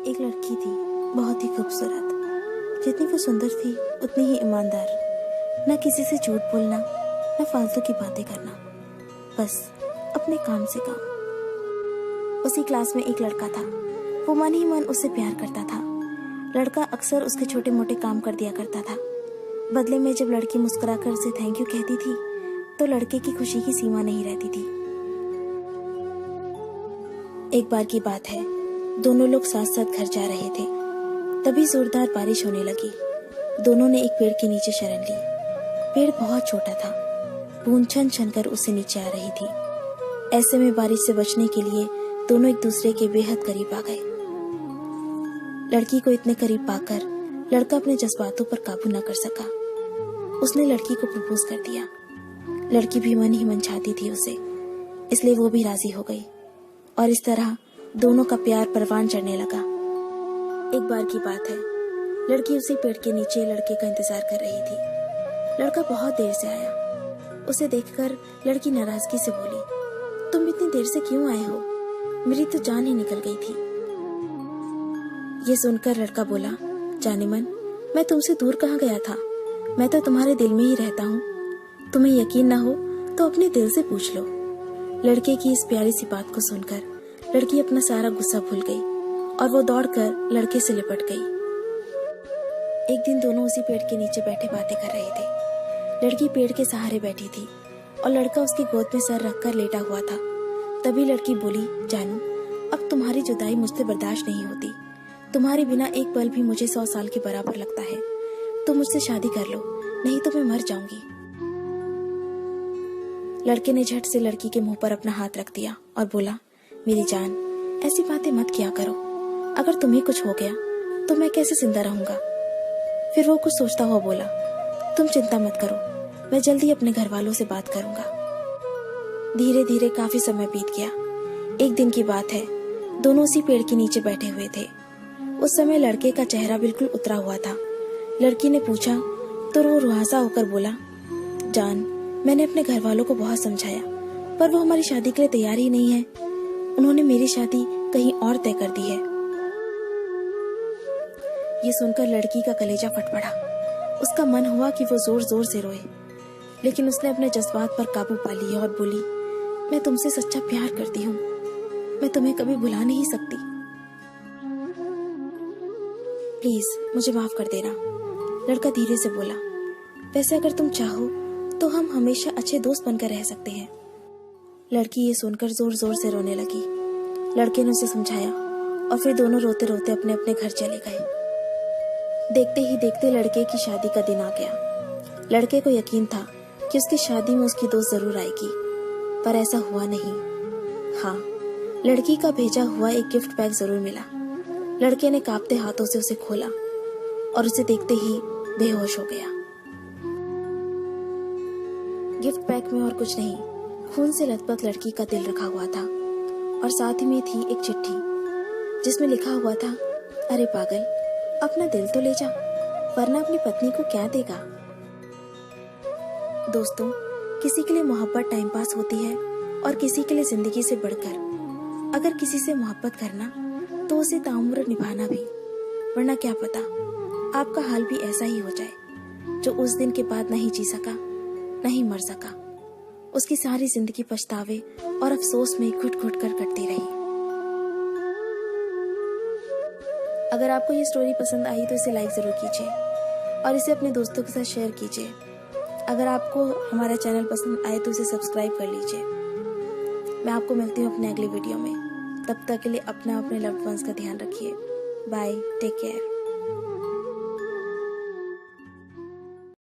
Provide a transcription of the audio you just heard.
एक लड़की थी, बहुत ही खूबसूरत। जितनी वो सुंदर थी उतनी ही ईमानदार। न किसी से झूठ बोलना, न फालतू की बातें करना, बस अपने काम से काम। उसी क्लास में एक लड़का था। वो मन ही मन उससे प्यार करता था। लड़का अक्सर उसके छोटे मोटे काम कर दिया करता था। बदले में जब लड़की मुस्कुराकर उसे थैंक यू कहती थी तो लड़के की खुशी की सीमा नहीं रहती थी। एक बार की बात है, दोनों लोग साथ साथ घर जा रहे थे। तभी जोरदार बारिश होने लगी। दोनों ने एक पेड़ के नीचे शरण ली। पेड़ बहुत छोटा था, बूंद छन छन कर उससे नीचे आ रही थी। ऐसे में बारिश से बचने के लिए दोनों एक दूसरे के बेहद करीब आ गए। लड़की को इतने करीब पाकर लड़का अपने जज्बातों पर काबू न कर सका। उसने लड़की को प्रपोज कर दिया। लड़की भी मन ही मन चाहती थी उसे, इसलिए वो भी राजी हो गई और इस तरह दोनों का प्यार परवान चढ़ने लगा। एक बार की बात है, लड़की उसी पेड़ के नीचे लड़के का इंतजार कर रही थी। लड़का बहुत देर से आया। उसे देखकर लड़की नाराजगी से बोली, तुम इतनी देर से क्यों आए हो? मेरी तो जान ही निकल गई थी। ये सुनकर लड़का बोला, जाने मन, मैं तुमसे दूर कहाँ गया था? मैं तो तुम्हारे दिल में ही रहता हूँ। तुम्हें यकीन ना हो तो अपने दिल से पूछ लो। लड़के की इस प्यारी सी बात को सुनकर लड़की अपना सारा गुस्सा भूल गई और वो दौड़कर लड़के से लिपट गई। एक दिन दोनों उसी पेड़ के नीचे बैठे बातें कर रहे थे। लड़की पेड़ के सहारे बैठी थी और लड़का उसकी गोद में सर रखकर लेटा हुआ था। तभी लड़की बोली, जानू, अब तुम्हारी जुदाई मुझसे बर्दाश्त नहीं होती। तुम्हारे बिना एक पल भी मुझे 100 साल के बराबर लगता है। तुम मुझसे शादी कर लो, नहीं तो मैं मर जाऊंगी। लड़के ने झट से लड़की के मुंह पर अपना हाथ रख दिया और बोला, मेरी जान, ऐसी बातें मत किया करो। अगर तुम्हें कुछ हो गया तो मैं कैसे जिंदा रहूंगा? फिर वो कुछ सोचता हुआ बोला, तुम चिंता मत करो, मैं जल्दी अपने घर वालों से बात करूंगा। धीरे धीरे काफी समय बीत गया। एक दिन की बात है, दोनों उसी पेड़ के नीचे बैठे हुए थे। उस समय लड़के का चेहरा बिल्कुल उतरा हुआ था। लड़की ने पूछा तो वो रुआसा होकर बोला, जान, मैंने अपने घर वालों को बहुत समझाया, पर वो हमारी शादी के लिए तैयार ही नहीं है। उन्होंने मेरी शादी कहीं और तय कर दी है। ये सुनकर लड़की का कलेजा फट पड़ा। उसका मन हुआ कि वो जोर जोर से रोए, लेकिन उसने अपने जज्बात पर काबू पा लिया और बोली, मैं तुमसे सच्चा प्यार करती हूँ। मैं तुम्हें कभी भुला नहीं सकती। प्लीज मुझे माफ कर देना। लड़का धीरे से बोला, वैसे अगर तुम चाहो तो हम हमेशा अच्छे दोस्त बनकर रह सकते हैं। लड़की ये सुनकर जोर जोर से रोने लगी। लड़के ने उसे समझाया और फिर दोनों रोते रोते अपने अपने घर चले गए। देखते ही देखते लड़के की शादी का दिन आ गया। लड़के को यकीन था कि उसकी शादी में उसकी दोस्त जरूर आएगी, पर ऐसा हुआ नहीं। हाँ, लड़की का भेजा हुआ एक गिफ्ट पैक जरूर मिला। लड़के ने कांपते हाथों से उसे खोला और उसे देखते ही बेहोश हो गया। गिफ्ट पैक में और कुछ नहीं, खून से लथपथ लड़की का दिल रखा हुआ था और साथ ही में थी एक चिट्ठी जिसमें लिखा हुआ था, अरे पागल, अपना दिल तो ले जा, वरना अपनी पत्नी को क्या देगा। दोस्तों, किसी के लिए मोहब्बत टाइम पास होती है और किसी के लिए जिंदगी से बढ़कर। अगर किसी से मोहब्बत करना तो उसे ताउम्र निभाना भी, वरना क्या पता आपका हाल भी ऐसा ही हो जाए। जो उस दिन के बाद नहीं जी सका, नहीं मर सका, उसकी सारी जिंदगी पछतावे और अफसोस में घुट घुट कर कटती रही। अगर आपको ये स्टोरी पसंद आई तो इसे लाइक जरूर कीजिए और इसे अपने दोस्तों के साथ शेयर कीजिए। अगर आपको हमारा चैनल पसंद आए तो इसे सब्सक्राइब कर लीजिए। मैं आपको मिलती हूँ अपने अगले वीडियो में। तब तक के लिए अपना अपने लव्ड वंस का ध्यान रखिए। Bye, take care.